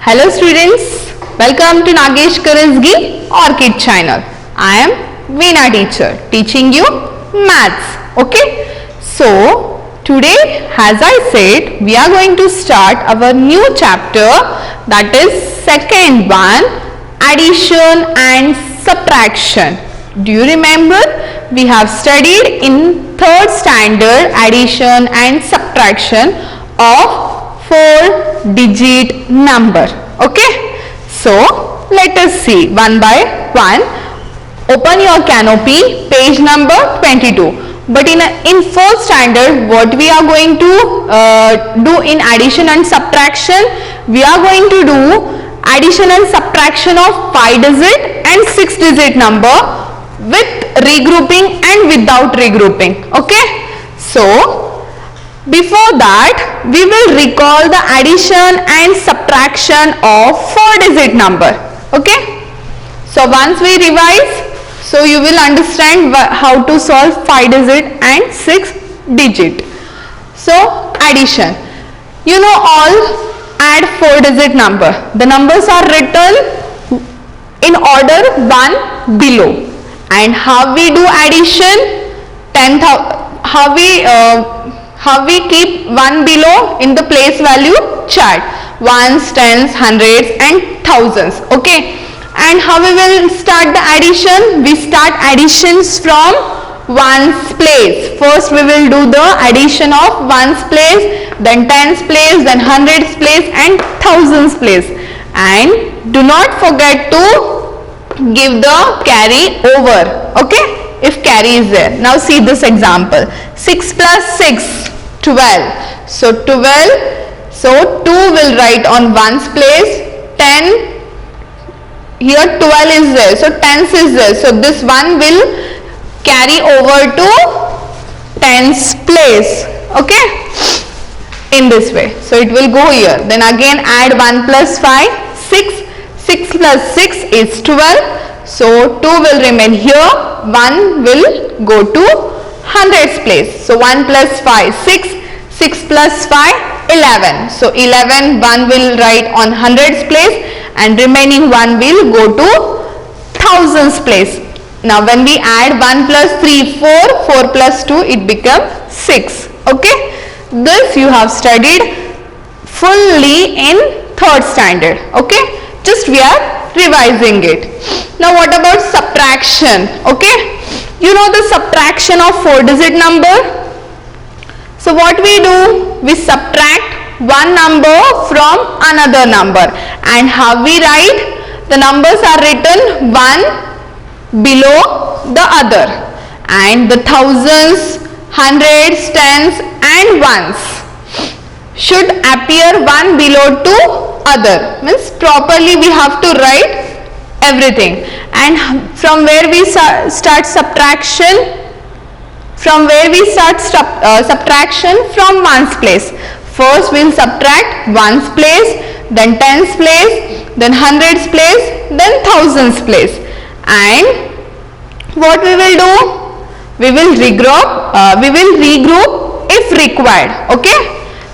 Hello students, welcome to Nagesh Karizgi Orchid channel. I am Veena teacher teaching you maths. Okay, so today as I said we are going to start our new chapter, that is second one, addition and subtraction. Do you remember we have studied in third standard addition and subtraction of 4-digit number. Okay, so let us see one by one. Open your canopy, page number 22. But in fourth standard, what we are going to do in addition and subtraction, we are going to do addition and subtraction of 5-digit and 6-digit number with regrouping and without regrouping. Okay, so before that, we will recall the addition and subtraction of 4-digit number. Okay. So once we revise, so you will understand how to solve 5-digit and 6-digit. So addition. You know all, add 4-digit number. The numbers are written in order one below. And how we do addition? How we keep one below in the place value chart, ones, tens, hundreds and thousands. Okay, and how we will start the addition? We start additions from ones place. First we will do the addition of ones place, then tens place, then hundreds place and thousands place. And do not forget to give the carry over. Okay, if carry is there. Now see this example. 6 plus 6, 12. So 12. So 2 will write on ones place. 10. Here 12 is there. So tens is there. So this one will carry over to tens place. Okay. In this way. So it will go here. Then again add 1 plus 5. 6. 6 plus 6 is 12. So 2 will remain here. 1 will go to hundreds place. So 1 plus 5, 6. 6 plus 5, 11. So 11, 1 will write on hundreds place and remaining 1 will go to thousands place. Now when we add 1 plus 3, 4. 4 plus 2, it becomes 6. Okay. This you have studied fully in third standard. Okay. Just we are revising it. Now what about subtraction? Okay. You know the subtraction of 4-digit number. So what we do? We subtract one number from another number. And how we write? The numbers are written one below the other. And the thousands, hundreds, tens and ones should appear one below to other. Means properly we have to write everything. And from where we start subtraction? From where we start subtraction? From ones place. First we will subtract ones place, then tens place, then hundreds place, then thousands place. And what we will do? We will regroup if required. Okay.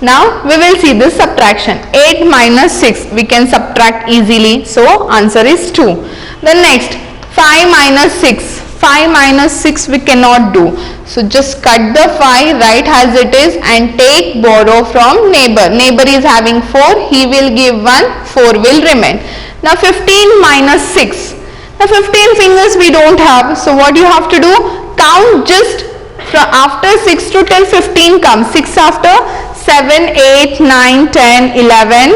Now we will see this subtraction. 8 minus 6 we can subtract easily. So answer is 2. Then next 5 minus 6. 5 minus 6 we cannot do. So just cut the 5, write as it is and take borrow from neighbor. Neighbor is having 4, he will give 1, 4 will remain. Now 15 minus 6. Now 15 fingers we don't have. So what you have to do? Count just from after 6 to till 15 comes. 6 after 7, 8, 9, 10, 11,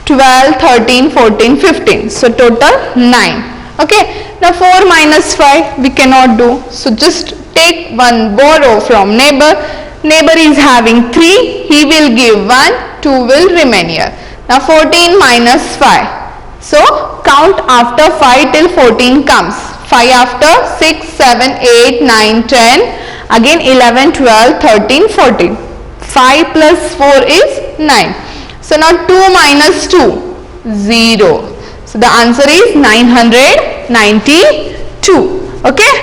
12, 13, 14, 15. So total 9. Okay. Now 4 minus 5 we cannot do. So just take one borrow from neighbor. Neighbor is having 3. He will give 1. 2 will remain here. Now 14 minus 5. So count after 5 till 14 comes. 5 after 6, 7, 8, 9, 10. Again 11, 12, 13, 14. 5 plus 4 is 9. So now 2 minus 2, 0. So the answer is 992. Okay.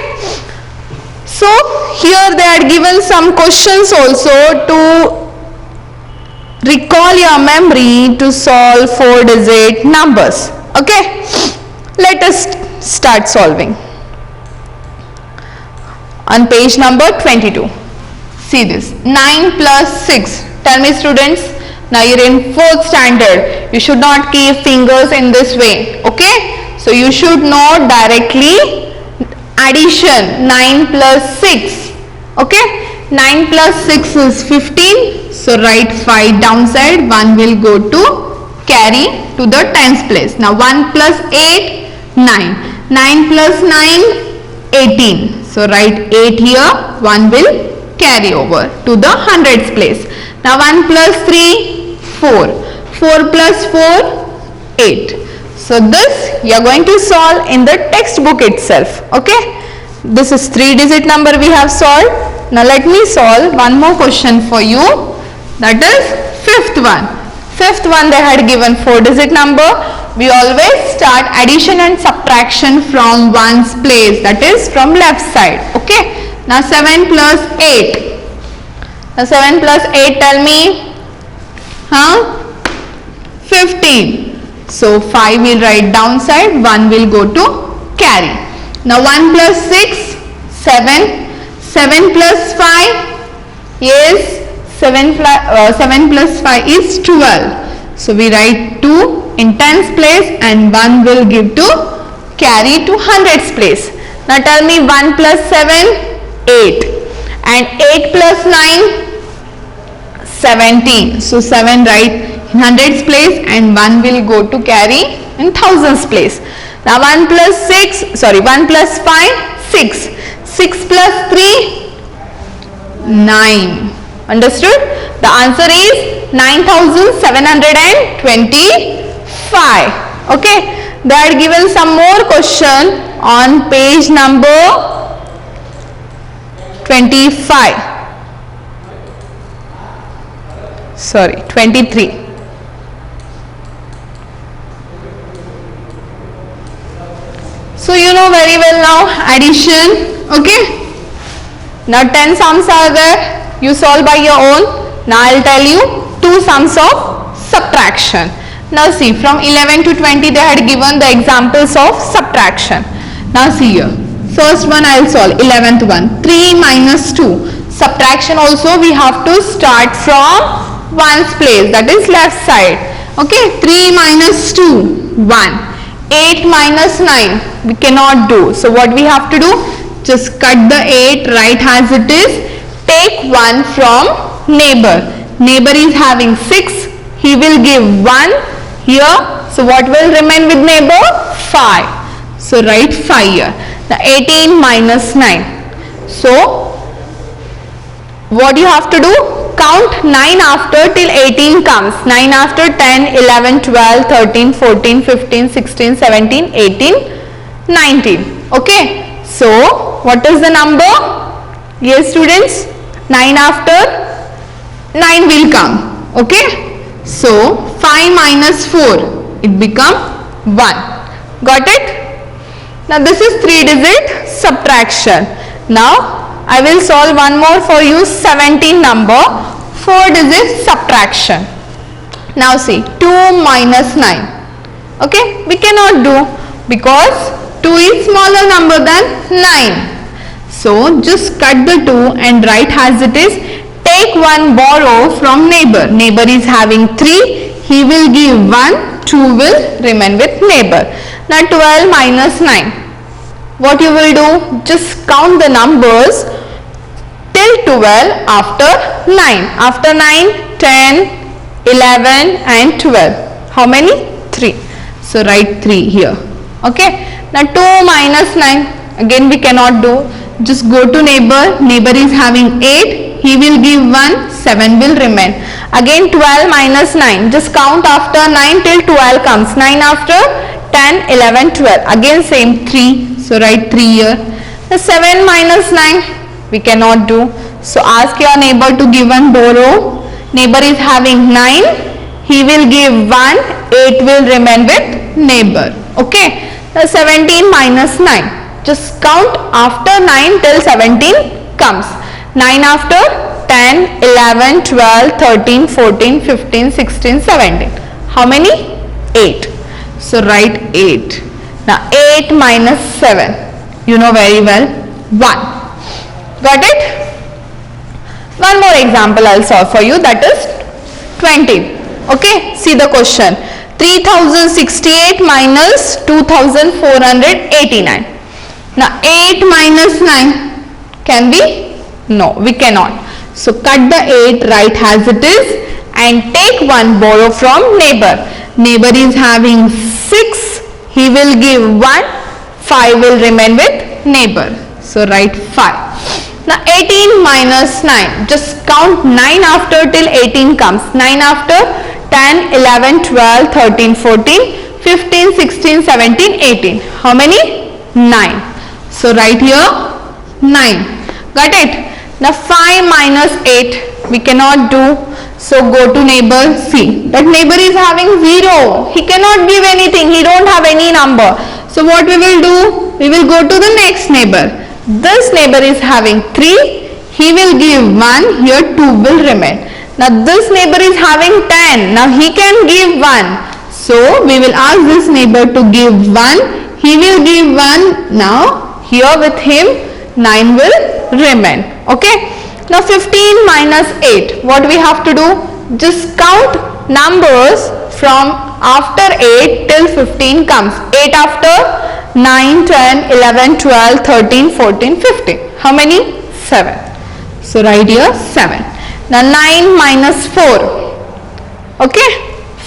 So here they are given some questions also to recall your memory to solve 4-digit numbers. Okay, let us start solving. On page number 22, see this, 9 plus 6. Tell me students, now you're in 4th standard. You should not keep fingers in this way. Okay, so you should know directly addition. 9 plus 6. Okay, 9 plus 6 is 15. So write 5 downside. 1 will go to carry to the tens place. Now 1 plus 8, 9. 9 plus 9, 18. So write 8 here. 1 will carry over to the hundreds place. Now 1 plus 3, 4. 4 plus 4, 8. So this you are going to solve in the textbook itself. Okay. This is 3-digit number we have solved. Now let me solve one more question for you. That is 5th one. 5th one they had given 4-digit number. We always start addition and subtraction from ones place, that is from left side. Okay. Now 7 plus 8. Now 7 plus 8, tell me. 15. So 5 will write downside, 1 will go to carry. Now 1 plus 6, 7. 7 plus 5 is 7 plus 5 is 12. So we write 2 in tens place and 1 will give to carry to hundreds place. Now tell me 1 plus 7, 8. And 8 plus 9, 17. So 7 write in hundreds place and 1 will go to carry in thousands place. Now 1 plus 5, 6. 6 plus 3, 9. Understood? The answer is 9725. Okay. They are given some more question on page number 23. So you know very well now addition. Okay. Now 10 sums are there. You solve by your own. Now I will tell you 2 sums of subtraction. Now see, from 11 to 20 they had given the examples of subtraction. Now see here. First one I will solve, 11th one. 3 minus 2. Subtraction also we have to start from ones place, that is left side. Okay. 3 minus 2, 1. 8 minus 9, we cannot do. So what we have to do? Just cut the 8, write as it is. Take 1 from neighbor. Neighbor is having 6. He will give 1 here. So what will remain with neighbor? 5. So write 5 here. The 18 minus 9. So what you have to do? Count 9 after till 18 comes. 9 after 10, 11, 12, 13, 14, 15, 16, 17, 18, 19. Okay. So what is the number? Yes students, 9 after 9 will come. Okay. So 5 minus 4, it become 1. Got it? Now this is 3-digit subtraction. Now I will solve one more for you, 17 number, 4-digit subtraction. Now see, 2 minus 9. Okay, we cannot do because 2 is smaller number than 9. So just cut the 2 and write as it is. Take 1, borrow from neighbor. Neighbor is having 3. He will give 1. 2 will remain with neighbor. Now 12 minus 9. What you will do? Just count the numbers till 12 after 9. After 9, 10, 11 and 12. How many? 3. So write 3 here. Okay. Now 2 minus 9. Again we cannot do. Just go to neighbor. Neighbor is having 8. He will give 1. 7 will remain. Again 12 minus 9. Just count after 9 till 12 comes. 9 after 10, 11, 12. Again same 3. So write 3 here. The 7 minus 9 we cannot do. So ask your neighbor to give 1, borrow. Neighbor is having 9. He will give 1. 8 will remain with neighbor. Okay. The 17 minus 9. Just count after 9 till 17 comes. 9 after 10, 11, 12, 13, 14, 15, 16, 17. How many? 8. So write 8. Now 8 minus 7. You know very well. 1. Got it? One more example I'll solve for you, that is 20. Okay, see the question. 3068 minus 2489. Now 8 minus 9 can be? No, we cannot. So cut the 8, write as it is, and take 1, borrow from neighbor. Neighbor is having 6, he will give 1, 5 will remain with neighbor. So write 5. Now 18 minus 9, just count 9 after till 18 comes. 9 after 10, 11, 12, 13, 14, 15, 16, 17, 18. How many? 9. So write here 9. Got it? Now 5 minus 8 we cannot do. So go to neighbor. See that neighbor is having 0. He cannot give anything. He don't have any number. So what we will do? We will go to the next neighbor. This neighbor is having 3. He will give 1. Here 2 will remain. Now this neighbor is having 10. Now he can give 1. So we will ask this neighbor to give 1. He will give 1. Now here with him 9 will remain. Okay. Now 15 minus 8. What we have to do? Just count numbers from after 8 till 15 comes. 8 after 9, 10, 11, 12, 13, 14, 15. How many? 7. So write here 7. Now 9 minus 4. Okay.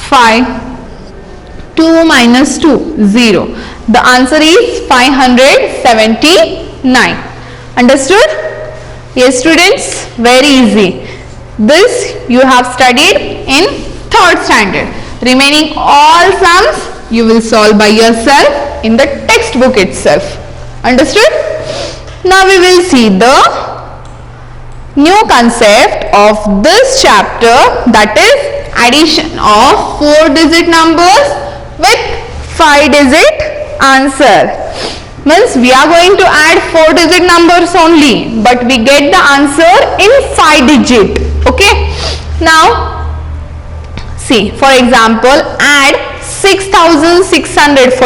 5. 2 minus 2. 0. The answer is 579. Understood? Yes students, very easy. This you have studied in 3rd standard. Remaining all sums you will solve by yourself in the textbook itself. Understood? Now we will see the new concept of this chapter, that is addition of 4-digit numbers with 5-digit answer. Means we are going to add 4-digit numbers only, but we get the answer in 5-digit. Okay. Now see, for example, add 6,643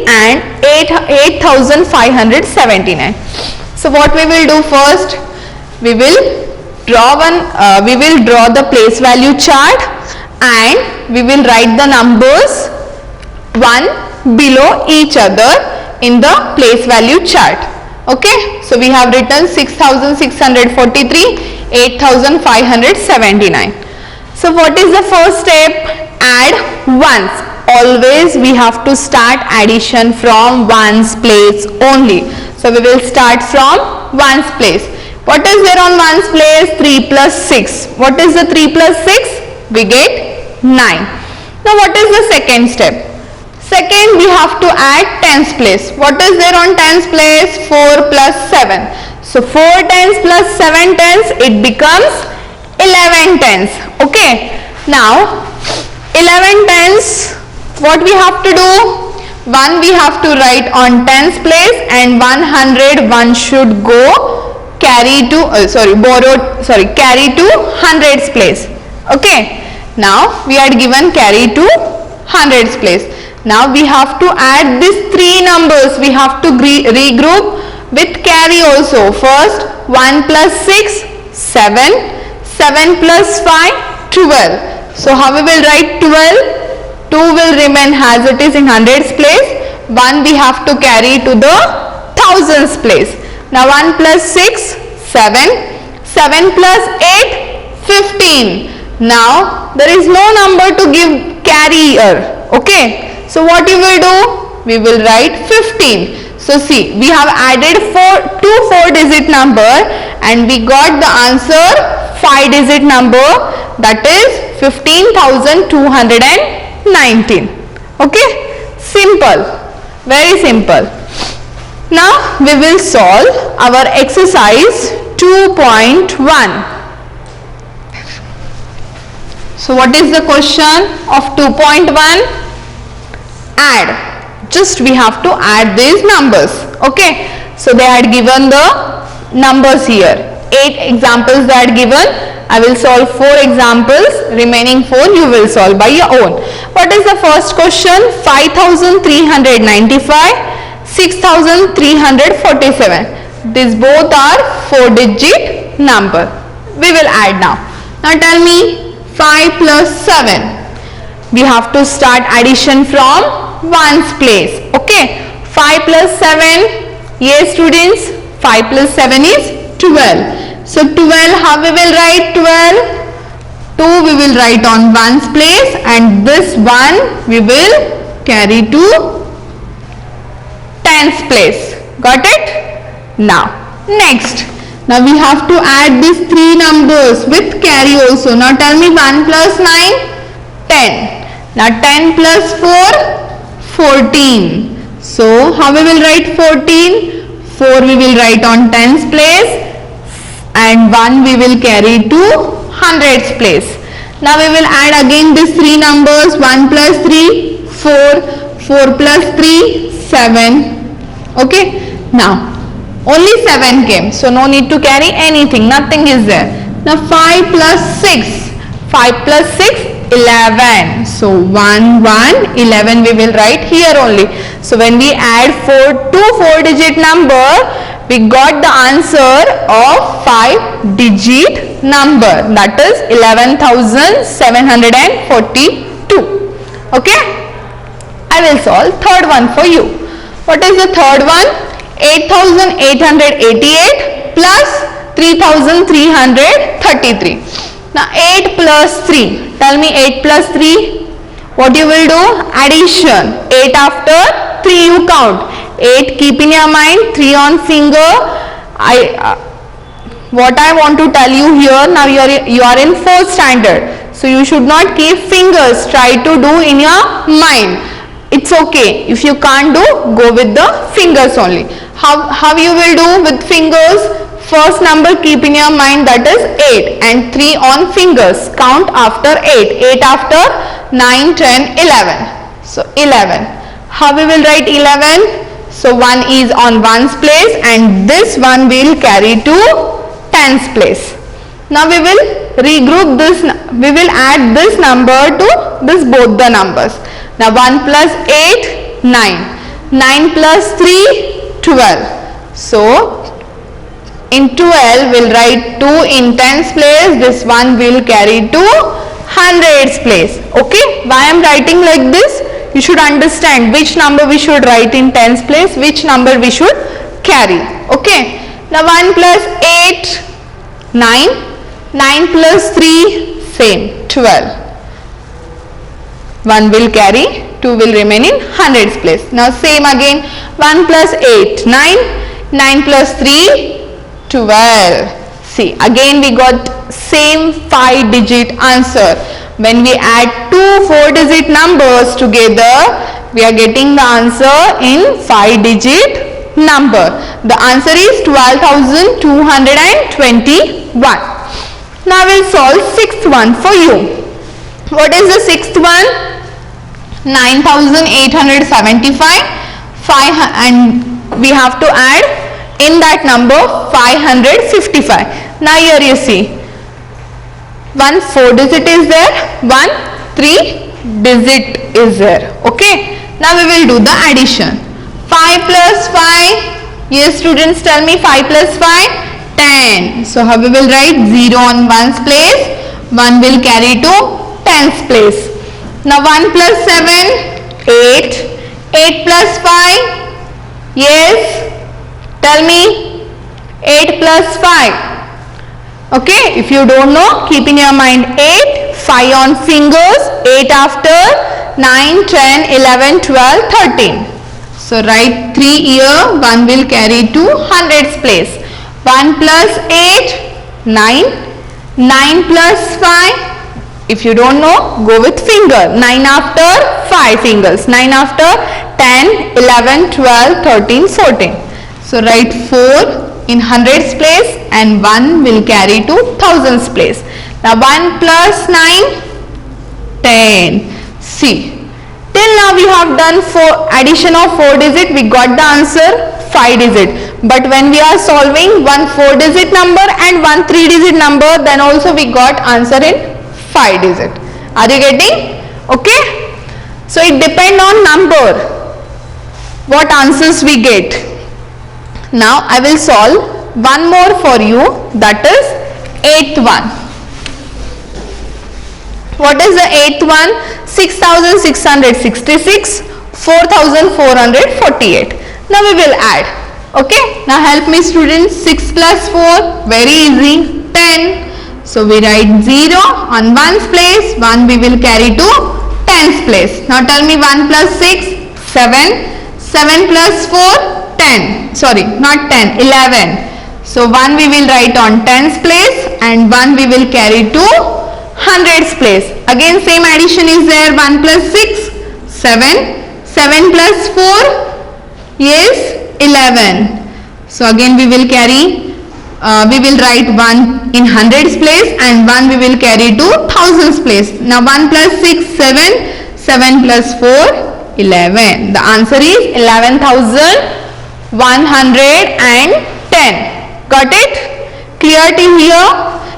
and 8,579. So what we will do first? We will draw the place value chart and we will write the numbers one below each other in the place value chart. Okay. So we have written 6,643, 8,579. So what is the first step? Add ones. Always we have to start addition from ones place only. So we will start from ones place. What is there on ones place? 3 plus 6. What is the 3 plus 6? We get 9. Now what is the second step? Second, we have to add tens place. What is there on tens place? 4 plus 7. So 4 tens plus 7 tens, it becomes 11 tens. Okay. Now 11 tens, what we have to do? 1 we have to write on tens place and 100 1 should go carry to carry to hundreds place. Okay. Now we are given carry to hundreds place. Now we have to add these 3 numbers. We have to regroup with carry also. First 1 plus 6, 7. 7 plus 5, 12. So how we will write 12? 2 will remain as it is in hundreds place. 1 we have to carry to the thousands place. Now 1 plus 6, 7. 7 plus 8, 15. Now there is no number to give carrier. Okay. So what you will do? We will write 15. So see, we have added 2 4-digit number and we got the answer 5-digit number, that is 15,219. Okay, simple, very simple. Now we will solve our exercise 2.1. So what is the question of 2.1? Add. Just we have to add these numbers. Okay. So they had given the numbers here. 8 examples that given. I will solve 4 examples, remaining 4 you will solve by your own. What is the first question? 5395, 6347. These both are 4-digit number. We will add now. Now tell me 5 plus 7. We have to start addition from ones place. Okay. 5 plus 7. Yes students. 5 plus 7 is 12. So 12, how we will write 12? 2 we will write on ones place and this 1 we will carry to tens place. Got it? Now next. Now we have to add these 3 numbers with carry also. Now tell me 1 plus 9, 10. Now 10 plus 4, 14. So how we will write 14? 4 we will write on tens place and 1 we will carry to hundreds place. Now we will add again these 3 numbers. 1 plus 3, 4. 4 plus 3, 7. Okay. Now only 7 came. So no need to carry anything. Nothing is there. Now 5 plus 6. 5 plus 6, 11. So 1, 1, 11 we will write here only. So when we add 4 to 4-digit number, we got the answer of 5-digit number. That is 11,742. Okay. I will solve third one for you. What is the third one? 8,888 plus 3,333. Now 8 plus 3. Tell me 8 plus 3. What you will do? Addition. 8 after 3 you count. 8 keep in your mind. 3 on finger. What I want to tell you here, now you are in 4th standard. So you should not keep fingers. Try to do in your mind. It's okay. If you can't do, go with the fingers only. How you will do with fingers? First number keep in your mind, that is 8 and 3 on fingers. Count after 8. 8 after 9, 10, 11. So 11. How we will write 11? So 1 is on ones place and this one will carry to tens place. Now we will regroup this. We will add this number to this both the numbers. Now 1 plus 8, 9. 9 plus 3, 12. So in 12 we'll write 2 in tens place. This one will carry to hundreds place. Okay. Why I am writing like this? You should understand which number we should write in tens place, which number we should carry. Okay. Now 1 plus 8, 9. 9 plus 3, same, 12. 1 will carry, 2 will remain in hundreds place. Now same again, 1 plus 8, 9. 9 plus 3, 12. See, again we got same 5-digit answer. When we add 2 4-digit numbers together, we are getting the answer in 5-digit number. The answer is 12,221. Now we will solve 6th one for you. What is the 6th one? 9,875. 5 and we have to add in that number 555. Now here you see, 1 4-digit is there, 1 3-digit is there. Okay. Now we will do the addition. 5 plus 5. Yes students, tell me 5 plus 5. 10. So how we will write? 0 on ones place. 1 will carry to tens place. Now 1 plus 7. 8. 8 plus 5. Yes. Tell me. 8 plus 5. Okay, if you don't know, keep in your mind 8, 5 on fingers, 8 after 9, 10, 11, 12, 13. So write 3 here, 1 will carry to hundreds place. 1 plus 8, 9, 9 plus 5. If you don't know, go with finger. 9 after 5 fingers, 9 after 10, 11, 12, 13, 14. So write 4 in hundreds place and 1 will carry to thousands place. Now 1 plus 9, 10. See, till now we have done addition of 4 digit, we got the answer 5 digit. but when we are solving one 4-digit number and one 3-digit number, then also we got answer in 5-digit. Are you getting? Okay, so it depends on number what answers we get. Now I will solve one more for you, that is 8th one. What is the 8th one? 6666, 4448. Now we will add. Okay, now help me students. 6 plus 4, very easy, 10. So we write 0 on 1's place, 1 we will carry to 10's place. Now tell me 1 plus 6, 7, 7 plus 4, 10. Sorry, not 10, 11. So 1 we will write on 10's place and 1 we will carry to 100's place. Again same addition is there. 1 plus 6, 7, 7 plus 4 is 11. So again we will carry, we will write 1 in 100's place and 1 we will carry to 1000's place. Now 1 plus 6, 7, 7 plus 4, 11. The answer is 11,110. Got it? Clear till here?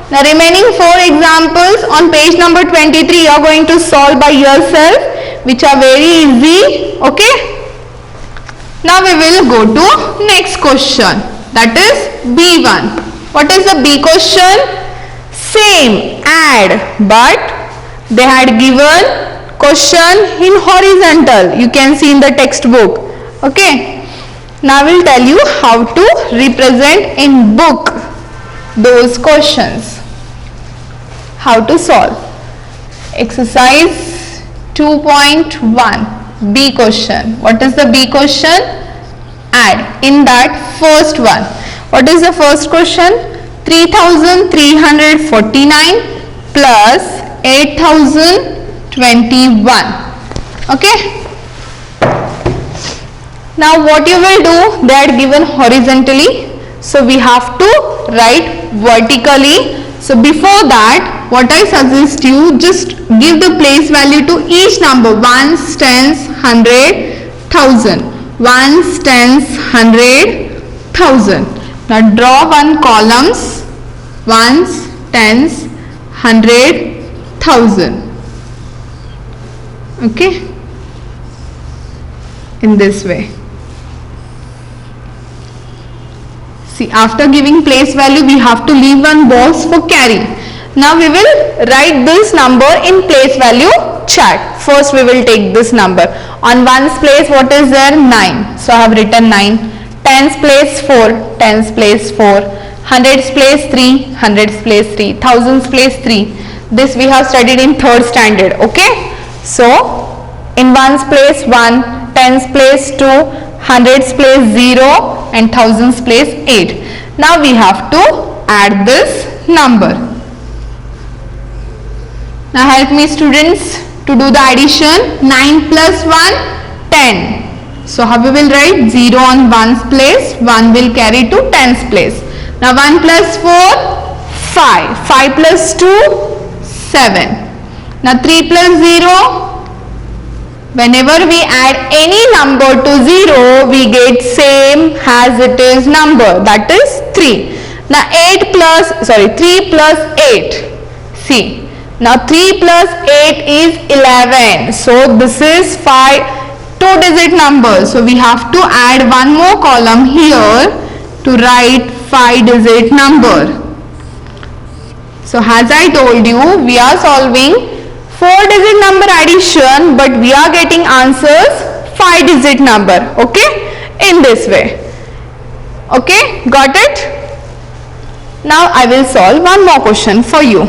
The remaining 4 examples on page number 23 you are going to solve by yourself, which are very easy. Okay? Now we will go to next question, that is B1. What is the B question? Same, add, but they had given question in horizontal. You can see in the textbook. Okay? Now I will tell you how to represent in book those questions. How to solve. Exercise 2.1, B question. What is the B question? Add. In that first one, what is the first question? 3,349 plus 8,021. Okay. Now what you will do, they are given horizontally, so we have to write vertically. So before that, what I suggest you, just give the place value to each number, ones, tens, 100, 1000. Ones, tens, 100, 1000. Now draw one columns, ones, tens, 100, 1000. Okay, in this way. See, after giving place value, we have to leave one box for carry. Now we will write this number in place value chart. First we will take this number. On ones place, what is there? 9. So I have written 9. Tens place 4. Tens place 4. Hundreds place 3. Hundreds place 3. Thousands place 3. This we have studied in 3rd standard. Okay. So in ones place 1. Tens place 2. Hundreds place 0. And thousands place 8. Now we have to add this number. Now help me students to do the addition. 9 plus 1, 10. So how we will write? 0 on 1's place, 1 will carry to 10's place. Now 1 plus 4, 5. 5 plus 2, 7. Now 3 plus 0. Whenever we add any number to 0, we get same as it is number, that is 3. Now 3 plus 8. See, now 3 plus 8 is 11. So this is 2-digit number. So we have to add one more column here to write 5-digit number. So as I told you, we are solving 4-digit number addition, but we are getting answers 5-digit number. Okay, in this way. Okay, got it? Now I will solve one more question for you.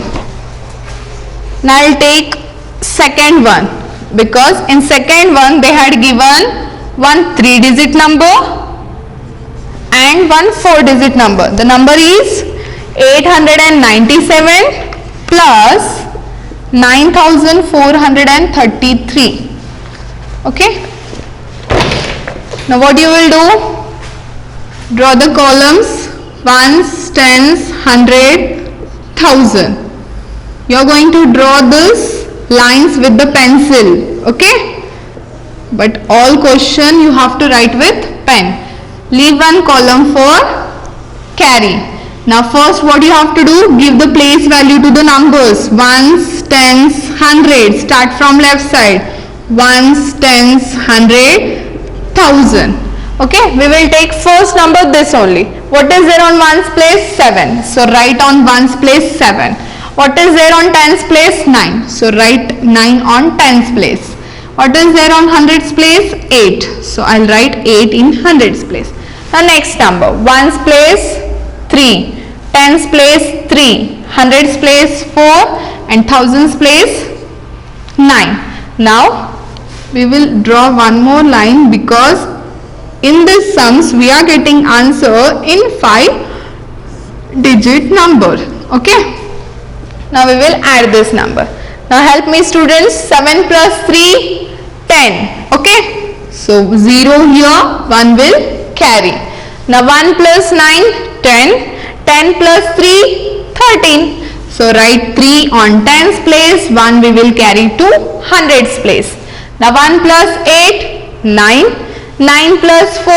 Now I will take second one, because in second one they had given one 3-digit number and one 4-digit number. The number is 897 plus 9,433. Okay. Now what you will do? Draw the columns, ones, tens, 100, 1000. You are going to draw this lines with the pencil. Okay. But all question you have to write with pen. Leave one column for carry. Now first what you have to do, give the place value to the numbers. Ones, tens, hundreds. Start from left side. Ones, tens, hundred, thousand. Okay, we will take first number this only. What is there on ones place? 7. So write on ones place 7. What is there on tens place? 9. So write 9 on tens place. What is there on hundreds place? 8. So I'll write 8 in hundreds place. The next number, ones place 3, tens place 3, hundreds place 4 and thousands place 9. Now we will draw one more line because in this sums we are getting answer in 5-digit number. Okay. Now we will add this number. Now help me students, 7 plus 3, 10. Okay. So 0 here, 1 will carry. Now 1 plus 9, 10. 10 plus 3, 13. So write 3 on tens place, 1 we will carry to hundreds place. Now 1 plus 8, 9. 9 plus 4,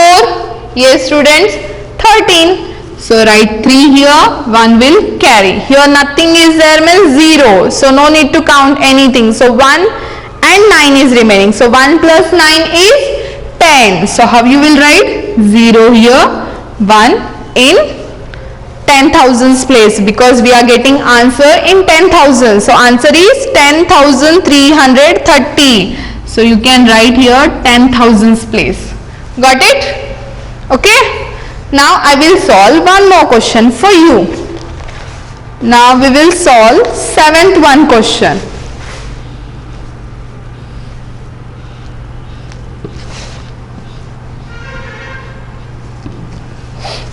yes students, 13. So write 3 here, 1 will carry. Here nothing is there means 0. So no need to count anything. So 1 and 9 is remaining. So 1 plus 9 is 10. So how you will write? 0 here, 1 in 10,000s place because we are getting answer in 10,000. So answer is 10,330. So you can write here 10,000s place. Got it? Okay. Now I will solve one more question for you. Now we will solve 7th one question.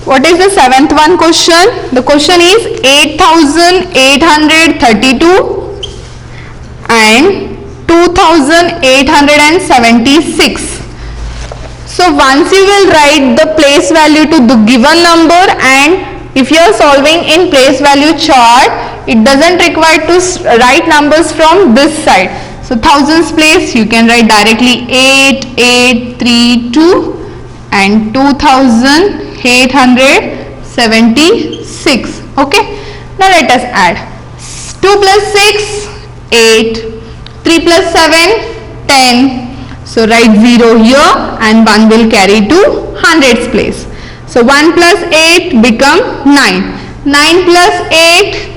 What is the 7th one question? The question is 8,832 and 2,876. So once you will write the place value to the given number, and if you are solving in place value chart, it doesn't require to write numbers from this side. So thousands place you can write directly 8832 and 2,876. Okay. Now let us add. 2 plus 6, 8. 3 plus 7, 10. So write 0 here and 1 will carry to hundreds place. So 1 plus 8 become 9. 9 plus 8,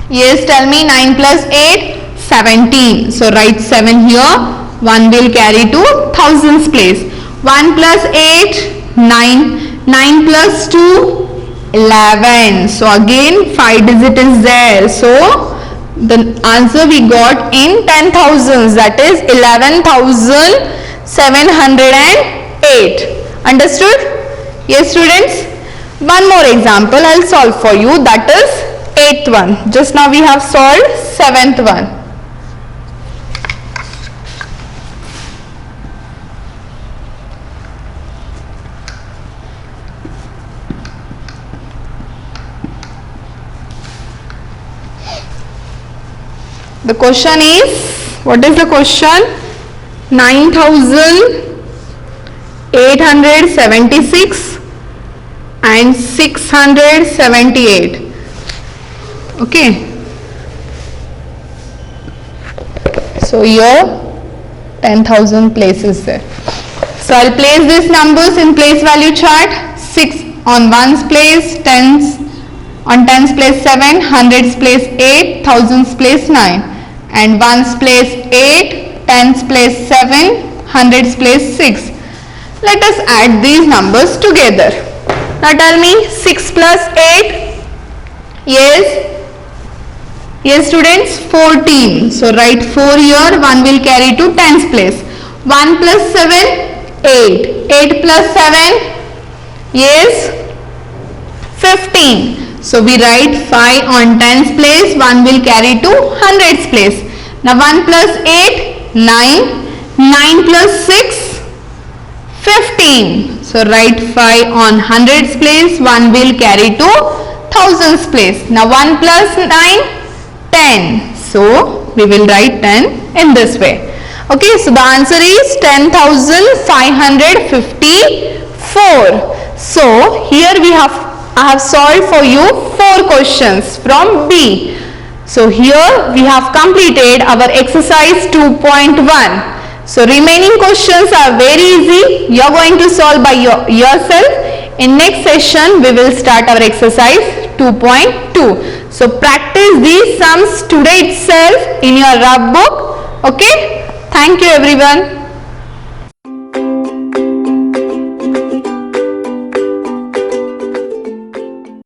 yes tell me, 9 plus 8, 17. So write 7 here, 1 will carry to thousands place. 1 plus 8, 9. 9 plus 2, 11. So again 5 digit is there. So the answer we got in 10,000s, that is 11,708. Understood? Yes students? One more example I'll solve for you, that is 8th one. Just now we have solved 7th one. The question is, what is the question? 9,876 and 678. Okay. So here 10,000 places there. So I'll place these numbers in place value chart. 6 on ones place, tens on tens place 7, hundreds place 8, thousands place 9. And ones place 8, tens place 7, hundreds place 6. Let us add these numbers together. Now tell me, 6 plus 8, yes students, 14. So write 4 here, 1 will carry to tens place. 1 plus 7, 8. 8 plus 7, yes, 15. So we write 5 on tens place, 1 will carry to hundreds place. Now 1 plus 8, 9. 9 plus 6, 15. So write 5 on hundreds place, 1 will carry to thousands place. Now 1 plus 9, 10. So we will write 10 in this way. Okay, so the answer is 10,554. 4. So here I have solved for you 4 questions from B. So here we have completed our exercise 2.1. So remaining questions are very easy. You are going to solve by yourself. In next session we will start our exercise 2.2. So practice these sums today itself in your rough book. Okay. Thank you everyone.